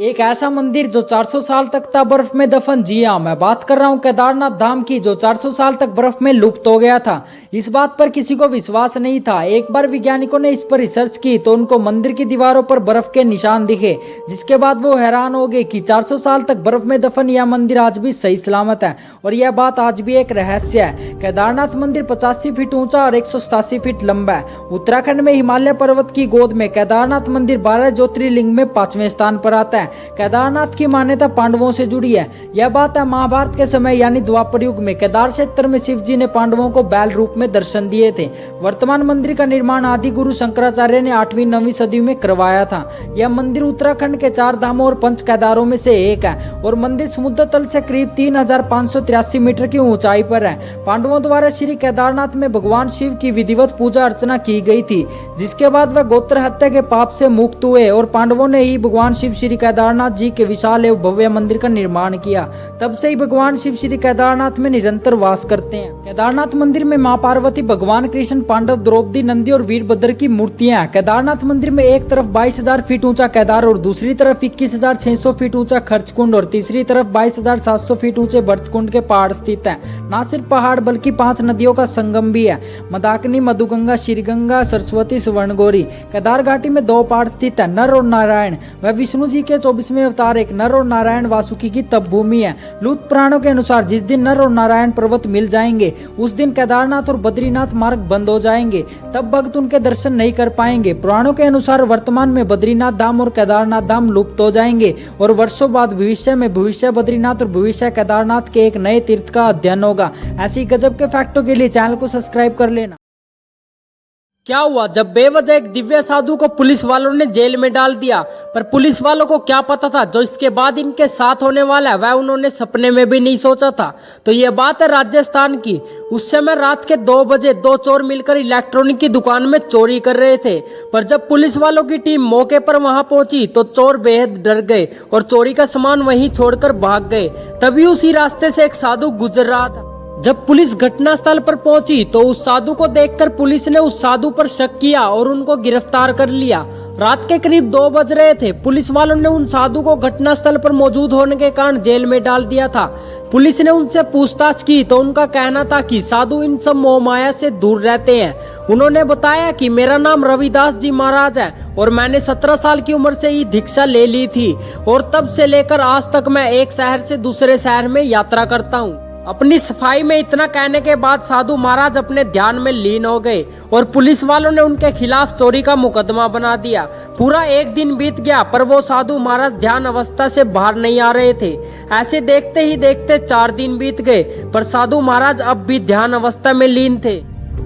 एक ऐसा मंदिर जो 400 साल तक था बर्फ में दफन। जी हाँ, मैं बात कर रहा हूँ केदारनाथ धाम की, जो 400 साल तक बर्फ में लुप्त हो गया था। इस बात पर किसी को विश्वास नहीं था। एक बार वैज्ञानिकों ने इस पर रिसर्च की तो उनको मंदिर की दीवारों पर बर्फ के निशान दिखे, जिसके बाद वो हैरान हो गए कि 400 साल तक बर्फ में दफन यह मंदिर आज भी सही सलामत है। और यह बात आज भी एक रहस्य है। केदारनाथ मंदिर 85 फीट ऊंचा और 187 फीट लंबा है। उत्तराखंड में हिमालय पर्वत की गोद में केदारनाथ मंदिर 12 ज्योतिर्लिंग में 5वें स्थान पर आता है। केदारनाथ की मान्यता पांडवों से जुड़ी है। यह बात है महाभारत के समय यानी द्वापर युग में केदार क्षेत्र में शिव जी ने पांडवों को बैल रूप में दर्शन दिए थे। वर्तमान मंदिर का निर्माण आदि गुरु शंकराचार्य ने 8वीं-9वीं सदी में करवाया था। यह मंदिर उत्तराखंड के 4 धामों और 5 केदारों में से एक है और मंदिर समुद्र तल से करीब 3583 मीटर की ऊंचाई पर है। पांडवों द्वारा श्री केदारनाथ में भगवान शिव की विधिवत पूजा अर्चना की गई थी, जिसके बाद वह गोत्र हत्या के पाप से मुक्त हुए और पांडवों ने ही भगवान शिव श्री केदारनाथ जी के विशाल एवं भव्य मंदिर का निर्माण किया। तब से ही भगवान शिव श्री केदारनाथ में निरंतर वास करते हैं। केदारनाथ मंदिर में मां पार्वती, भगवान कृष्ण, पांडव, द्रौपदी, नंदी और वीरभद्र की मूर्तियां हैं। केदारनाथ मंदिर में एक तरफ 22,000 फीट ऊंचा केदार और दूसरी तरफ 21,600 फीट ऊंचा खर्चकुंड और तीसरी तरफ 22,700 फीट ऊंचे भरतकुंड के पहाड़ स्थित है। न सिर्फ पहाड़ बल्कि 5 नदियों का संगम भी है, मंदाकिनी, मधुगंगा, श्रीगंगा, सरस्वती, स्वर्णगौरी। केदार घाटी में 2 पहाड़ स्थित है, नर और नारायण। वह विष्णु जी के 24वें अवतार एक नर और नारायण वासुकी की तप भूमि है। लूत पुराणों के अनुसार जिस दिन नर और नारायण पर्वत मिल जाएंगे उस दिन केदारनाथ और बद्रीनाथ मार्ग बंद हो जाएंगे, तब भक्त उनके दर्शन नहीं कर पाएंगे। पुराणों के अनुसार वर्तमान में बद्रीनाथ धाम और केदारनाथ धाम लुप्त हो जाएंगे और वर्षों बाद भविष्य में भविष्य बद्रीनाथ और भविष्य केदारनाथ के एक नए तीर्थ का अध्ययन होगा। ऐसी गजब के फैक्टों के लिए चैनल को सब्सक्राइब कर लेना। क्या हुआ जब बेवजह एक दिव्य साधु को पुलिस वालों ने जेल में डाल दिया, पर पुलिस वालों को क्या पता था जो इसके बाद इनके साथ होने वाला है वह उन्होंने सपने में भी नहीं सोचा था। तो ये बात है राजस्थान की। उस समय रात के 2 बजे 2 चोर मिलकर इलेक्ट्रॉनिक की दुकान में चोरी कर रहे थे, पर जब पुलिस वालों की टीम मौके पर वहां पहुंची तो चोर बेहद डर गए और चोरी का सामान वहीं छोड़कर भाग गए। तभी उसी रास्ते से एक साधु गुजर रहा था। जब पुलिस घटनास्थल पर पहुंची तो उस साधु को देखकर पुलिस ने उस साधु पर शक किया और उनको गिरफ्तार कर लिया। रात के करीब 2 बज रहे थे। पुलिस वालों ने उन साधु को घटनास्थल पर मौजूद होने के कारण जेल में डाल दिया था। पुलिस ने उनसे पूछताछ की तो उनका कहना था कि साधु इन सब मोह माया से दूर रहते हैं। उन्होंने बताया कि मेरा नाम रविदास जी महाराज है और मैंने 17 साल की उम्र से ही दीक्षा ले ली थी और तब से लेकर आज तक मैं एक शहर से दूसरे शहर में यात्रा करता हूँ। अपनी सफाई में इतना कहने के बाद साधु महाराज अपने ध्यान में लीन हो गए और पुलिस वालों ने उनके खिलाफ चोरी का मुकदमा बना दिया। पूरा 1 दिन बीत गया पर वो साधु महाराज ध्यान अवस्था से बाहर नहीं आ रहे थे। ऐसे देखते ही देखते 4 दिन बीत गए पर साधु महाराज अब भी ध्यान अवस्था में लीन थे।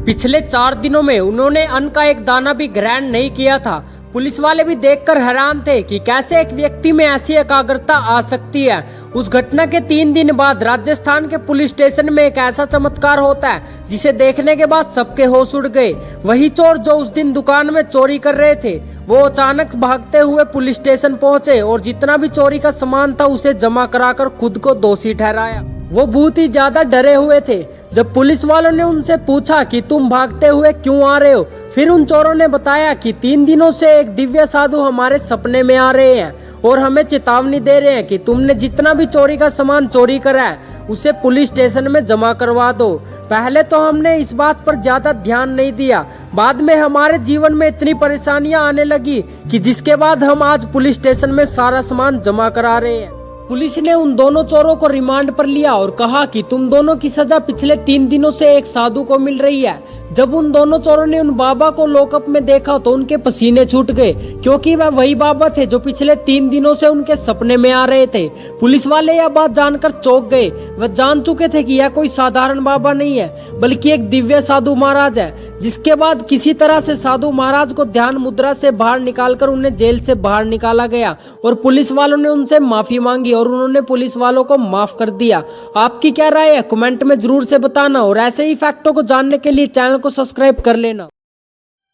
पिछले 4 दिनों में उन्होंने अन्न का एक दाना भी ग्रहण नहीं किया था। पुलिस वाले भी देखकर हैरान थे कि कैसे एक व्यक्ति में ऐसी एकाग्रता आ सकती है। उस घटना के 3 दिन बाद राजस्थान के पुलिस स्टेशन में एक ऐसा चमत्कार होता है जिसे देखने के बाद सबके होश उड़ गए। वही चोर जो उस दिन दुकान में चोरी कर रहे थे वो अचानक भागते हुए पुलिस स्टेशन पहुंचे और जितना भी चोरी का सामान था उसे जमा कराकर खुद को दोषी ठहराया। वो बहुत ही ज्यादा डरे हुए थे। जब पुलिस वालों ने उनसे पूछा कि तुम भागते हुए क्यों आ रहे हो, फिर उन चोरों ने बताया कि 3 दिनों से एक दिव्य साधु हमारे सपने में आ रहे हैं और हमें चेतावनी दे रहे हैं कि तुमने जितना भी चोरी का सामान चोरी करा है उसे पुलिस स्टेशन में जमा करवा दो। पहले तो हमने इस बात पर ज्यादा ध्यान नहीं दिया, बाद में हमारे जीवन में इतनी परेशानियां आने लगी कि जिसके बाद हम आज पुलिस स्टेशन में सारा सामान जमा करा रहे हैं। पुलिस ने उन दोनों चोरों को रिमांड पर लिया और कहा कि तुम दोनों की सजा पिछले 3 दिनों से एक साधु को मिल रही है। जब उन दोनों चोरों ने उन बाबा को लॉकअप में देखा तो उनके पसीने छूट गए, क्योंकि वह वही बाबा थे जो पिछले 3 दिनों से उनके सपने में आ रहे थे। पुलिस वाले यह बात जानकर चौंक गए। वह जान चुके थे कि यह कोई साधारण बाबा नहीं है बल्कि एक दिव्य साधु महाराज है। जिसके बाद किसी तरह से साधु महाराज को ध्यान मुद्रा से बाहर निकालकर उन्हें जेल से बाहर निकाला गया और पुलिस वालों ने उनसे माफी मांगी और उन्होंने पुलिस वालों को माफ कर दिया। आपकी क्या राय है कमेंट में जरूर से बताना और ऐसे ही फैक्टों को जानने के लिए चैनल को सब्सक्राइब कर लेना।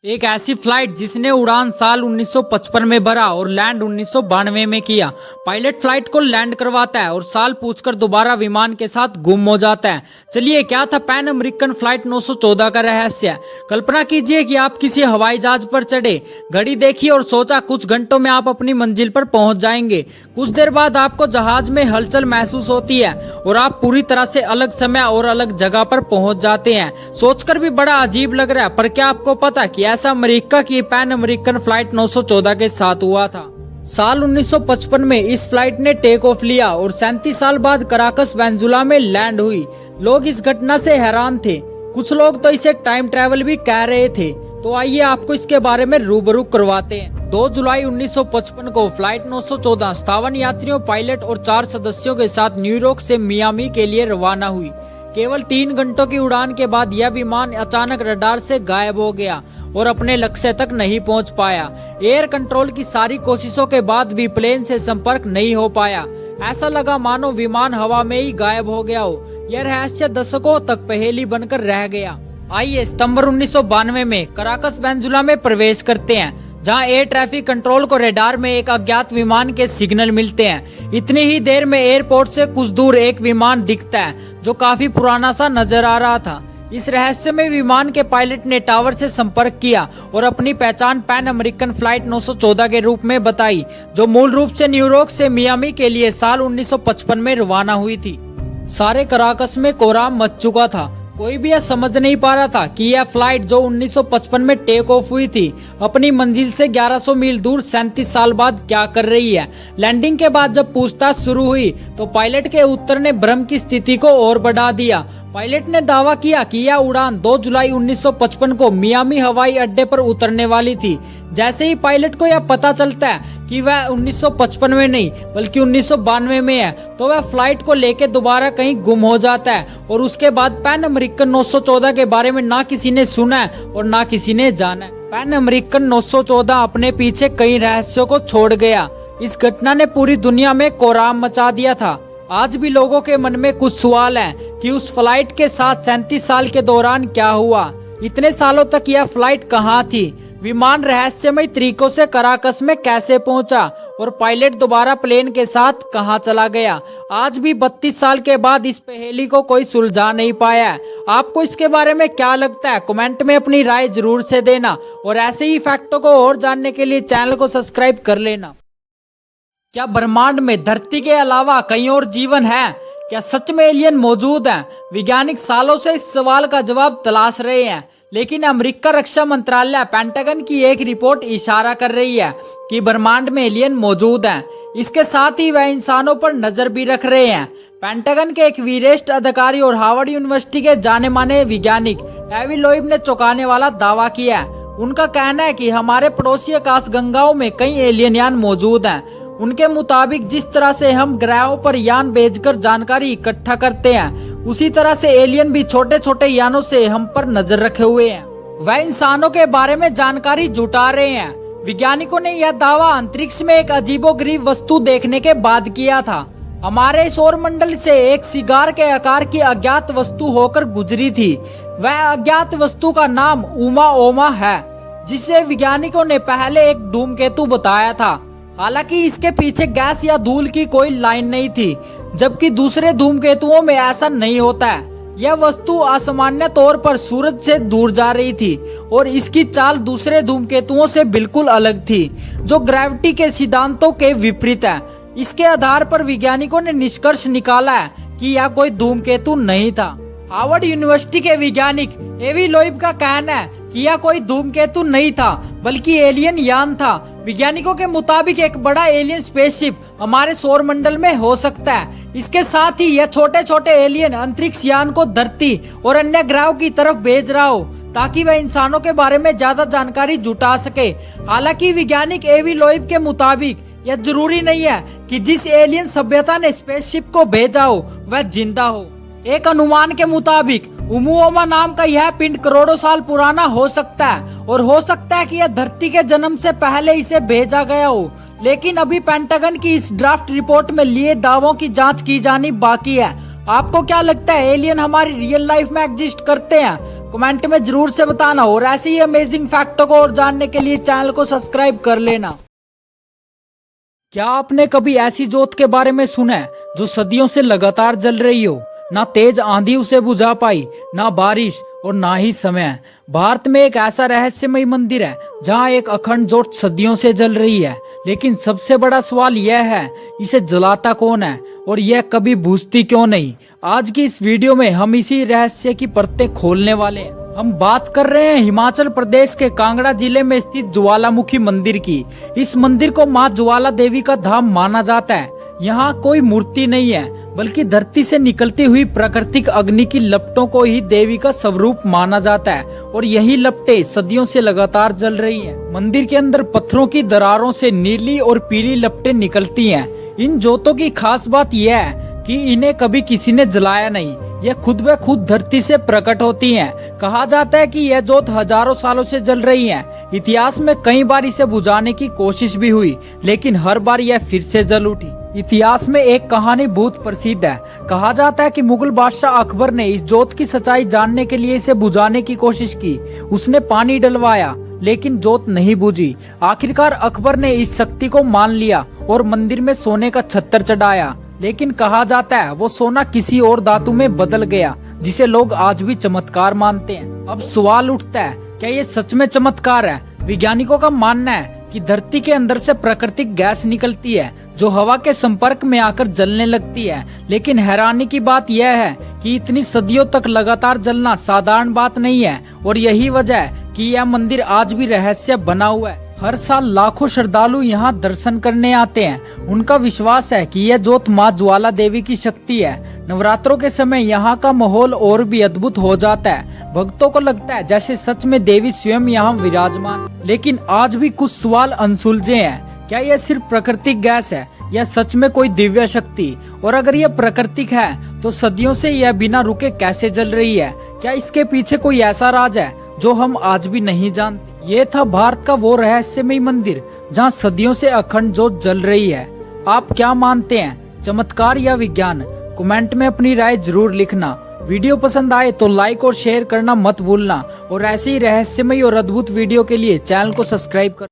एक ऐसी फ्लाइट जिसने उड़ान साल 1955 में भरा और लैंड 1992 में किया। पायलट फ्लाइट को लैंड करवाता है और साल पूछकर दोबारा विमान के साथ गुम हो जाता है। चलिए, क्या था पैन अमेरिकन फ्लाइट 914 का रहस्य? कल्पना कीजिए कि आप किसी हवाई जहाज पर चढ़े, घड़ी देखी और सोचा कुछ घंटों में आप अपनी मंजिल पर पहुंच जाएंगे। कुछ देर बाद आपको जहाज में हलचल महसूस होती है और आप पूरी तरह से अलग समय और अलग जगह पर पहुंच जाते हैं। सोचकर भी बड़ा अजीब लग रहा है, पर क्या आपको पता कि ऐसा अमेरिका की पैन अमेरिकन फ्लाइट 914 के साथ हुआ था। साल 1955 में इस फ्लाइट ने टेक ऑफ लिया और 37 साल बाद कराकस वेनेजुला में लैंड हुई। लोग इस घटना से हैरान थे, कुछ लोग तो इसे टाइम ट्रैवल भी कह रहे थे। तो आइए आपको इसके बारे में रूबरू करवाते हैं। 2 जुलाई 1955 को फ्लाइट 914 57 यात्रियों, पायलट और 4 सदस्यों के साथ न्यूयॉर्क से मियामी के लिए रवाना हुई। केवल 3 घंटों की उड़ान के बाद यह विमान अचानक रडार से गायब हो गया और अपने लक्ष्य तक नहीं पहुंच पाया। एयर कंट्रोल की सारी कोशिशों के बाद भी प्लेन से संपर्क नहीं हो पाया। ऐसा लगा मानो विमान हवा में ही गायब हो गया हो। यह रहस्य दशकों तक पहेली बनकर रह गया। आइए सितंबर 1992 में कराकस वेनेजुला में प्रवेश करते हैं, जहां एयर ट्रैफिक कंट्रोल को रडार में एक अज्ञात विमान के सिग्नल मिलते हैं। इतनी ही देर में एयरपोर्ट से कुछ दूर एक विमान दिखता है जो काफी पुराना सा नजर आ रहा था। इस रहस्यमय विमान के पायलट ने टावर से संपर्क किया और अपनी पहचान पैन अमेरिकन फ्लाइट 914 के रूप में बताई, जो मूल रूप से न्यूयॉर्क से मियामी के लिए साल 1955 में रवाना हुई थी। सारे कराकस में कोहराम मच चुका था। कोई भी यह समझ नहीं पा रहा था कि यह फ्लाइट जो 1955 में टेक ऑफ हुई थी, अपनी मंजिल से 1100 मील दूर 37 साल बाद क्या कर रही है। लैंडिंग के बाद जब पूछताछ शुरू हुई तो पायलट के उत्तर ने भ्रम की स्थिति को और बढ़ा दिया। पायलट ने दावा किया कि यह उड़ान 2 जुलाई 1955 को मियामी हवाई अड्डे पर उतरने वाली थी। जैसे ही पायलट को यह पता चलता है कि वह 1955 में नहीं बल्कि 1992 में है, तो वह फ्लाइट को लेकर दोबारा कहीं गुम हो जाता है और उसके बाद पैन अमेरिकन 914 के बारे में ना किसी ने सुना है और ना किसी ने जाना है। पैन अमेरिकन 914 अपने पीछे कई रहस्यों को छोड़ गया। इस घटना ने पूरी दुनिया में कोहराम मचा दिया था। आज भी लोगों के मन में कुछ सवाल हैं कि उस फ्लाइट के साथ 37 साल के दौरान क्या हुआ। इतने सालों तक यह फ्लाइट कहाँ थी? विमान रहस्यमय तरीकों से कराकस में कैसे पहुंचा और पायलट दोबारा प्लेन के साथ कहां चला गया? आज भी 32 साल के बाद इस पहेली को कोई सुलझा नहीं पाया है। आपको इसके बारे में क्या लगता है? कमेंट में अपनी राय जरूर से देना और ऐसे ही फैक्टों को और जानने के लिए चैनल को सब्सक्राइब कर लेना। क्या ब्रह्मांड में धरती के अलावा कहीं और जीवन है? क्या सच में एलियन मौजूद हैं? वैज्ञानिक सालों से इस सवाल का जवाब तलाश रहे हैं, लेकिन अमेरिका रक्षा मंत्रालय पेंटागन की एक रिपोर्ट इशारा कर रही है कि ब्रह्मांड में एलियन मौजूद हैं। इसके साथ ही वह इंसानों पर नजर भी रख रहे हैं। पेंटागन के एक वरिष्ठ अधिकारी और हार्वर्ड यूनिवर्सिटी के जाने माने वैज्ञानिक एवी लोइब ने चौंकाने वाला दावा किया है। उनका कहना है कि हमारे पड़ोसी आकाशगंगाओं में कई एलियन यान मौजूद हैं। उनके मुताबिक जिस तरह से हम ग्रहों पर यान भेजकर जानकारी इकट्ठा करते हैं, उसी तरह से एलियन भी छोटे छोटे यानों से हम पर नजर रखे हुए हैं। वह इंसानों के बारे में जानकारी जुटा रहे हैं। वैज्ञानिकों ने यह दावा अंतरिक्ष में एक अजीबोगरीब वस्तु देखने के बाद किया था। हमारे सौर मंडल से एक सिगार के आकार की अज्ञात वस्तु होकर गुजरी थी। वह अज्ञात वस्तु का नाम उमा ओमा है, जिसे वैज्ञानिकों ने पहले एक धूमकेतु बताया था। हालांकि इसके पीछे गैस या धूल की कोई लाइन नहीं थी, जबकि दूसरे धूमकेतुओं में ऐसा नहीं होता है। यह वस्तु असामान्य तौर पर सूरज से दूर जा रही थी और इसकी चाल दूसरे धूमकेतुओं से बिल्कुल अलग थी, जो ग्रेविटी के सिद्धांतों के विपरीत है। इसके आधार पर वैज्ञानिकों ने निष्कर्ष निकाला है कि यह कोई धूमकेतु नहीं था। हार्वर्ड यूनिवर्सिटी के वैज्ञानिक एवी लोइब का कहना है कि यह कोई धूमकेतु नहीं था बल्कि एलियन यान था। वैज्ञानिकों के मुताबिक एक बड़ा एलियन स्पेसशिप हमारे सौर मंडल में हो सकता है। इसके साथ ही यह छोटे छोटे एलियन अंतरिक्ष यान को धरती और अन्य ग्रहों की तरफ भेज रहा हो, ताकि वह इंसानों के बारे में ज्यादा जानकारी जुटा सके। हालांकि वैज्ञानिक एवी लोइब के मुताबिक यह जरूरी नहीं है कि जिस एलियन सभ्यता ने स्पेसशिप को भेजा हो वह जिंदा हो। एक अनुमान के मुताबिक उमुओमा नाम का यह पिंड करोड़ों साल पुराना हो सकता है और हो सकता है कि यह धरती के जन्म से पहले इसे भेजा गया हो। लेकिन अभी पेंटागन की इस ड्राफ्ट रिपोर्ट में लिए दावों की जांच की जानी बाकी है। आपको क्या लगता है, एलियन हमारी रियल लाइफ में एग्जिस्ट करते हैं? कमेंट में जरूर से बताना और ऐसे ही अमेजिंग फैक्टों को और जानने के लिए चैनल को सब्सक्राइब कर लेना। क्या आपने कभी ऐसी जोत के बारे में सुना है जो सदियों से लगातार जल रही हो? ना तेज आंधी उसे बुझा पाई, ना बारिश और ना ही समय। भारत में एक ऐसा रहस्यमय मंदिर है जहाँ एक अखंड जोत सदियों से जल रही है, लेकिन सबसे बड़ा सवाल यह है, इसे जलाता कौन है और यह कभी बुझती क्यों नहीं? आज की इस वीडियो में हम इसी रहस्य की परतें खोलने वाले हैं। हम बात कर रहे हैं हिमाचल प्रदेश के कांगड़ा जिले में स्थित ज्वालामुखी मंदिर की। इस मंदिर को मां ज्वाला देवी का धाम माना जाता है। यहाँ कोई मूर्ति नहीं है, बल्कि धरती से निकलती हुई प्राकृतिक अग्नि की लपटों को ही देवी का स्वरूप माना जाता है और यही लपटें सदियों से लगातार जल रही हैं। मंदिर के अंदर पत्थरों की दरारों से नीली और पीली लपटें निकलती हैं। इन जोतों की खास बात यह है कि इन्हें कभी किसी ने जलाया नहीं, यह खुद ब खुद धरती से प्रकट होती हैं। कहा जाता है कि यह जोत हजारों सालों से जल रही है। इतिहास में कई बार इसे बुझाने की कोशिश भी हुई, लेकिन हर बार यह फिर से जल उठी। इतिहास में एक कहानी बहुत प्रसिद्ध है। कहा जाता है कि मुगल बादशाह अकबर ने इस जोत की सच्चाई जानने के लिए इसे बुझाने की कोशिश की। उसने पानी डलवाया, लेकिन जोत नहीं बुझी। आखिरकार अकबर ने इस शक्ति को मान लिया और मंदिर में सोने का छत्तर चढ़ाया, लेकिन कहा जाता है वो सोना किसी और धातु में बदल गया, जिसे लोग आज भी चमत्कार मानते हैं। अब सवाल उठता है, क्या ये सच में चमत्कार है? वैज्ञानिकों का मानना है कि धरती के अंदर से प्राकृतिक गैस निकलती है जो हवा के संपर्क में आकर जलने लगती है, लेकिन हैरानी की बात यह है कि इतनी सदियों तक लगातार जलना साधारण बात नहीं है और यही वजह है कि यह मंदिर आज भी रहस्य बना हुआ है। हर साल लाखों श्रद्धालु यहाँ दर्शन करने आते हैं। उनका विश्वास है कि यह जोत मां ज्वाला देवी की शक्ति है। नवरात्रों के समय यहाँ का माहौल और भी अद्भुत हो जाता है। भक्तों को लगता है जैसे सच में देवी स्वयं यहाँ विराजमान। लेकिन आज भी कुछ सवाल अनसुलझे हैं। क्या यह सिर्फ प्राकृतिक गैस है या सच में कोई दिव्य शक्ति? और अगर यह प्राकृतिक है तो सदियों से यह बिना रुके कैसे जल रही है? क्या इसके पीछे कोई ऐसा राज है जो हम आज भी नहीं जानते? ये था भारत का वो रहस्यमय मंदिर जहाँ सदियों से अखंड जोत जल रही है। आप क्या मानते हैं, चमत्कार या विज्ञान? कमेंट में अपनी राय जरूर लिखना। वीडियो पसंद आए तो लाइक और शेयर करना मत भूलना और ऐसे ही रहस्यमय और अद्भुत वीडियो के लिए चैनल को सब्सक्राइब कर।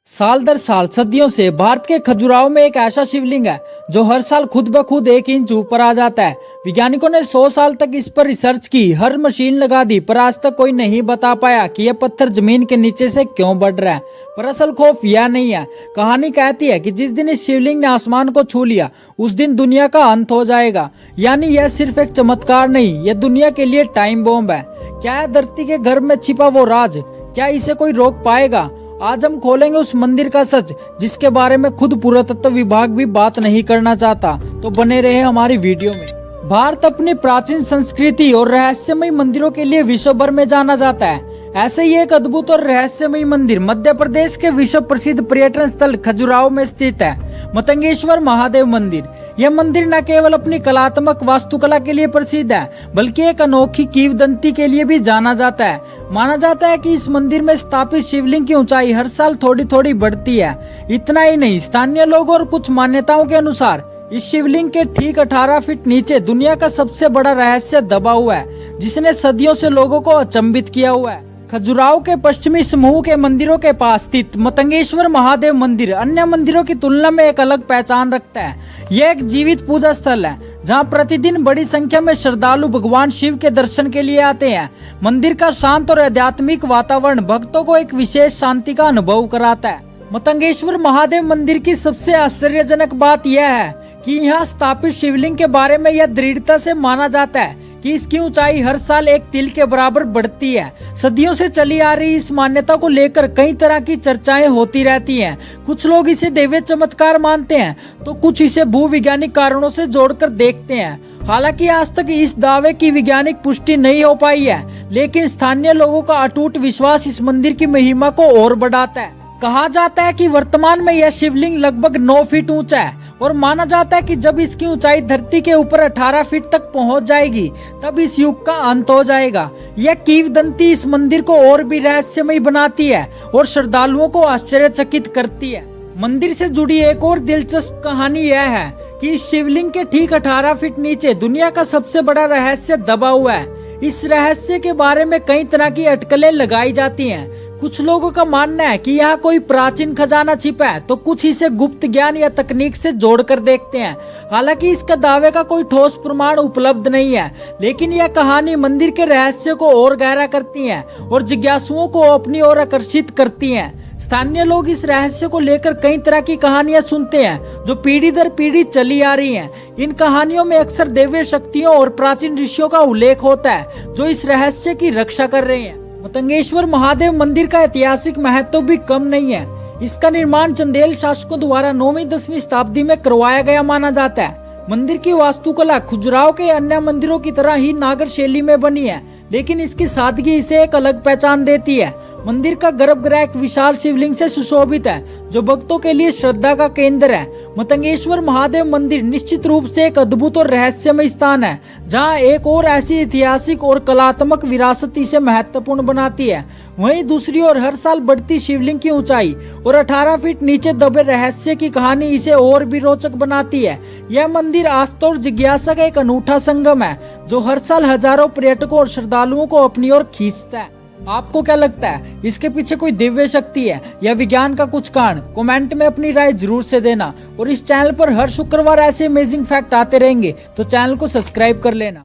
साल दर साल सदियों से भारत के खजुराहो में एक ऐसा शिवलिंग है जो हर साल खुद ब खुद 1 इंच ऊपर आ जाता है। वैज्ञानिकों ने 100 साल तक इस पर रिसर्च की, हर मशीन लगा दी, पर आज तक कोई नहीं बता पाया कि यह पत्थर जमीन के नीचे से क्यों बढ़ रहा है। पर असल खौफ यह नहीं है। कहानी कहती है कि जिस दिन इस शिवलिंग ने आसमान को छू लिया उस दिन दुनिया का अंत हो जाएगा। यानी यह सिर्फ एक चमत्कार नहीं, यह दुनिया के लिए टाइम बॉम्ब है। क्या है धरती के गर्भ में छिपा वो राज? क्या इसे कोई रोक पाएगा? आज हम खोलेंगे उस मंदिर का सच जिसके बारे में खुद पुरातत्व विभाग भी बात नहीं करना चाहता। तो बने रहे हमारी वीडियो में। भारत अपनी प्राचीन संस्कृति और रहस्यमय मंदिरों के लिए विश्व भर में जाना जाता है। ऐसे ही एक अद्भुत और रहस्यमय मंदिर मध्य प्रदेश के विश्व प्रसिद्ध पर्यटन स्थल खजुराहो में स्थित है, मतंगेश्वर महादेव मंदिर। यह मंदिर न केवल अपनी कलात्मक वास्तुकला के लिए प्रसिद्ध है, बल्कि एक अनोखी किंवदंती के लिए भी जाना जाता है। माना जाता है कि इस मंदिर में स्थापित शिवलिंग की ऊंचाई हर साल थोड़ी थोड़ी बढ़ती है। इतना ही नहीं, स्थानीय लोगों और कुछ मान्यताओं के अनुसार इस शिवलिंग के ठीक 18 फीट नीचे दुनिया का सबसे बड़ा रहस्य दबा हुआ है, जिसने सदियों से लोगों को अचंभित किया हुआ है। खजुराहो के पश्चिमी समूह के मंदिरों के पास स्थित मतंगेश्वर महादेव मंदिर अन्य मंदिरों की तुलना में एक अलग पहचान रखता है। यह एक जीवित पूजा स्थल है जहां प्रतिदिन बड़ी संख्या में श्रद्धालु भगवान शिव के दर्शन के लिए आते हैं। मंदिर का शांत और आध्यात्मिक वातावरण भक्तों को एक विशेष शांति का अनुभव कराता है। मतंगेश्वर महादेव मंदिर की सबसे आश्चर्यजनक बात यह है कि यहाँ स्थापित शिवलिंग के बारे में यह दृढ़ता से माना जाता है कि इसकी ऊंचाई हर साल 1 तिल के बराबर बढ़ती है। सदियों से चली आ रही इस मान्यता को लेकर कई तरह की चर्चाएं होती रहती हैं। कुछ लोग इसे दैवीय चमत्कार मानते हैं तो कुछ इसे भूविज्ञानिक कारणों से जोड़कर देखते हैं। हालांकि आज तक इस दावे की वैज्ञानिक पुष्टि नहीं हो पाई है, लेकिन स्थानीय लोगों का अटूट विश्वास इस मंदिर की महिमा को और बढ़ाता है। कहा जाता है कि वर्तमान में यह शिवलिंग लगभग 9 फीट ऊंचा है और माना जाता है कि जब इसकी ऊंचाई धरती के ऊपर 18 फीट तक पहुंच जाएगी तब इस युग का अंत हो जाएगा। यह किंवदंती इस मंदिर को और भी रहस्यमय बनाती है और श्रद्धालुओं को आश्चर्यचकित करती है। मंदिर से जुड़ी एक और दिलचस्प कहानी यह है कि इस शिवलिंग के ठीक 18 फीट नीचे दुनिया का सबसे बड़ा रहस्य दबा हुआ है। इस रहस्य के बारे में कई तरह की अटकलें लगाई जाती हैं। कुछ लोगों का मानना है कि यहाँ कोई प्राचीन खजाना छिपा है, तो कुछ इसे गुप्त ज्ञान या तकनीक से जोड़कर देखते हैं। हालांकि इसका दावे का कोई ठोस प्रमाण उपलब्ध नहीं है, लेकिन यह कहानी मंदिर के रहस्य को और गहरा करती है और जिज्ञासुओं को अपनी ओर आकर्षित करती है। स्थानीय लोग इस रहस्य को लेकर कई तरह की कहानियां सुनते हैं जो पीढ़ी दर पीढ़ी चली आ रही हैं। इन कहानियों में अक्सर दैवीय शक्तियों और प्राचीन ऋषियों का उल्लेख होता है जो इस रहस्य की रक्षा कर रहे हैं। मतंगेश्वर महादेव मंदिर का ऐतिहासिक महत्व भी कम नहीं है। इसका निर्माण चंदेल शासकों द्वारा 9वीं-10वीं शताब्दी में करवाया गया माना जाता है। मंदिर की वास्तुकला खजुराहो के अन्य मंदिरों की तरह ही नागर शैली में बनी है, लेकिन इसकी सादगी इसे एक अलग पहचान देती है। मंदिर का गर्भगृह एक विशाल शिवलिंग से सुशोभित है जो भक्तों के लिए श्रद्धा का केंद्र है। मतंगेश्वर महादेव मंदिर निश्चित रूप से एक अद्भुत और रहस्यमय स्थान है, जहां एक और ऐसी ऐतिहासिक और कलात्मक विरासत इसे महत्वपूर्ण बनाती है। वहीं दूसरी ओर हर साल बढ़ती शिवलिंग की ऊंचाई और 18 फीट नीचे दबे रहस्य की कहानी इसे और भी रोचक बनाती है। यह मंदिर आस्था और जिज्ञासा का एक अनूठा संगम है जो हर साल हजारों पर्यटकों और श्रद्धालुओं को अपनी ओर खींचता है। आपको क्या लगता है, इसके पीछे कोई दिव्य शक्ति है या विज्ञान का कुछ कारण? कमेंट में अपनी राय जरूर से देना। और इस चैनल पर हर शुक्रवार ऐसे अमेजिंग फैक्ट आते रहेंगे, तो चैनल को सब्सक्राइब कर लेना।